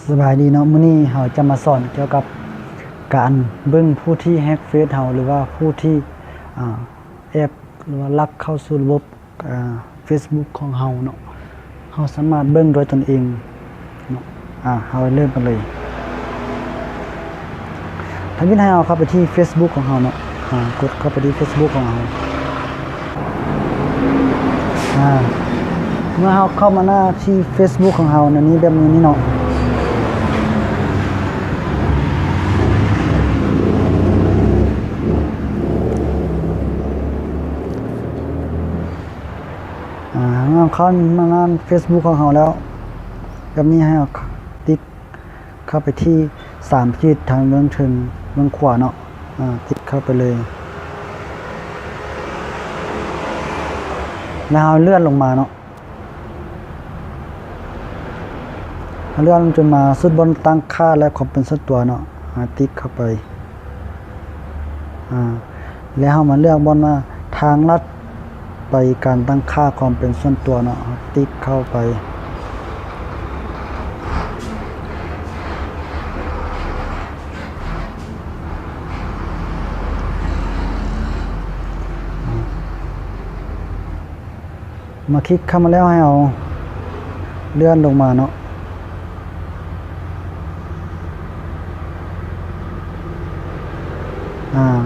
สบายดีเนาะมื้อนี้เราจะมาสอนเกี่ยวกับการเบิ่งผู้ที่แฮ็กเฟซเราหรือว่าผู้ที่แอบหรือว่าลักเข้าสู่ระบบFacebook ของเราเนาะเราสามารถเบิ่งโดยตนเองเนาะเราเริ่มกันเลยถ้าวิธีให้เราเข้าไปที่ Facebook ของเราเนาะกดเข้าไปที่ Facebook ของเราเมื่อเราเข้ามาหน้าที่ Facebook ของเราในนี้แบบนี้เนาะเข้ามาหน้า Facebook ของเราแล้วแบบนี้ให้เราติ๊กเข้าไปที่3ขีดทางเบื้องถึงเบื้องขวาเนาะติ๊กเข้าไปเลยแล้วเราเลื่อนลงมาเนาะเลื่อนจนมาสุดบนตั้งค่าและความเป็นส่วนตัวเนาะติ๊กเข้าไปแล้วเรามาเลือกบนว่าทางลัดไปการตั้งค่าความเป็นส่วนตัวเนาะติ๊กเข้าไปมาคลิกเข้ามาแล้วให้เอาเลื่อนลงมาเนาะ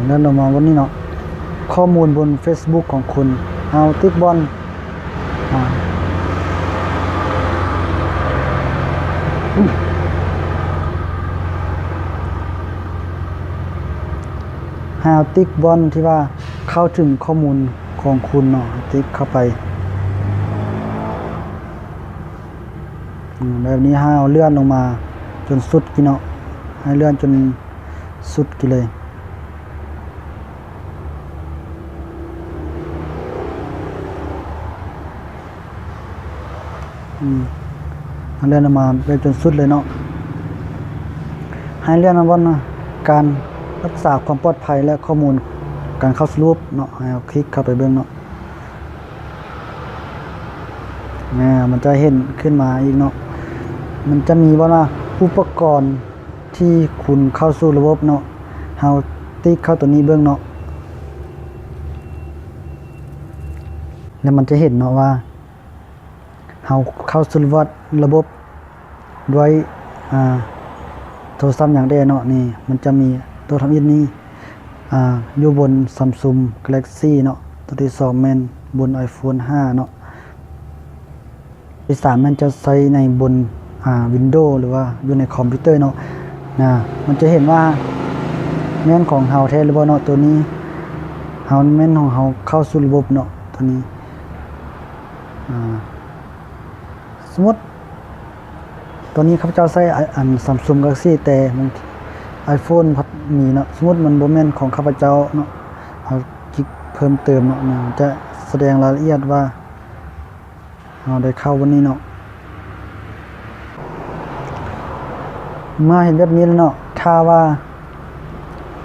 เลื่อนลงมาวันนี้เนาะข้อมูลบน Facebook ของคุณเอาติ๊กบอลหาติ๊กบอลที่ว่าเข้าถึงข้อมูลของคุณเนาะติ๊กเข้าไปแบบนี้ให้เอาเลื่อนลงมาจนสุดกี่เนาะให้เลื่อนจนสุดกี่เลยเลื่อนลงมาไปจนสุดเลยเนาะให้เลื่อนมาบนการรักษาความปลอดภัยและข้อมูลการเข้าสู่ระบบเนาะให้เอาคลิกเข้าไปเบิ่งเนาะมันจะเห็นขึ้นมาอีกเนาะมันจะมีว่าอุปกรณ์ที่คุณเข้าสู่ระบบเนาะเฮาติ๊กเข้าตัวนี้เบิ่งเนาะแล้วมันจะเห็นเนาะว่าเฮาเข้าสู่ระบบด้วยโทรศัพท์อย่างใดเนาะนี่มันจะมีตัวทำอินนี้อยู่บน Samsung Galaxy เนาะตัวที่2แม่นบน iPhone 5 เนาะที่3มันจะใช้ในบนWindows หรือว่าอยู่ในคอมพิวเตอร์เนาะมันจะเห็นว่าแม่นของเฮาแท้หรือบ่เนาะตัวนี้เฮาแม่นของเฮาเข้าสู่ระบบเนาะตัวนี้สมมุติตัวนี้ข้าพเจ้าใช้Samsung Galaxy แต่มัน iPhone พัดมีเนาะสมมุติมันบ่แม่นของข้าพเจ้าเนาะเอาคลิกเพิ่มเติมเนาะจะแสดงรายละเอียดว่าเราได้เข้าวันนี้เนาะมาเห็นแบบนี้แล้วเนาะถ้าว่า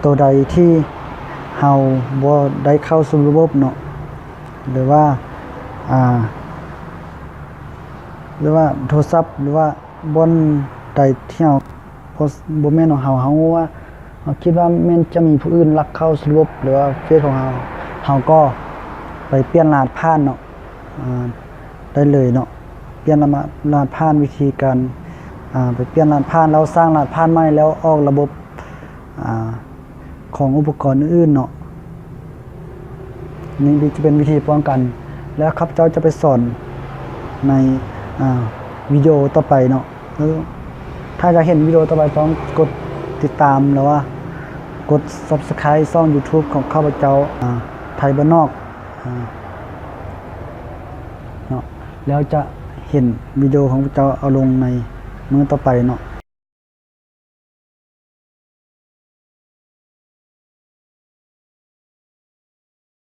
ตัวใดที่เฮาบ่ได้เข้าสู่ระบบเนาะหรือว่าโทรศัพท์หรือว่าบนใดที่เฮาบ่แม่นของเฮาว่าเราคิดว่าแม่นจะมีผู้อื่นลักเข้าสู่ระบบหรือว่าเฟซของเฮาก็ไปเปลี่ยนรหัสผ่านเนาะได้เลยเนาะเปลี่ยนรหัสผ่านวิธีการไปเปลี่ยนรหัสผ่านแล้วสร้างรหัสผ่านใหม่แล้วออกระบบของอุปกรณ์อื่นเนาะนี่จะเป็นวิธีป้องกันแล้วครับเจ้าจะไปสอนในวิดีโอต่อไปเนาะแล้วถ้าจะเห็นวิดีโอต่อไปต้องกดติดตามแล้วว่ากด Subscribe ช่อง YouTube ของข้าพเจ้าไทยบ้านนอกเนาะแล้วจะเห็นวิดีโอของพระเจ้าเอาลงในมื้อต่อไปเนาะ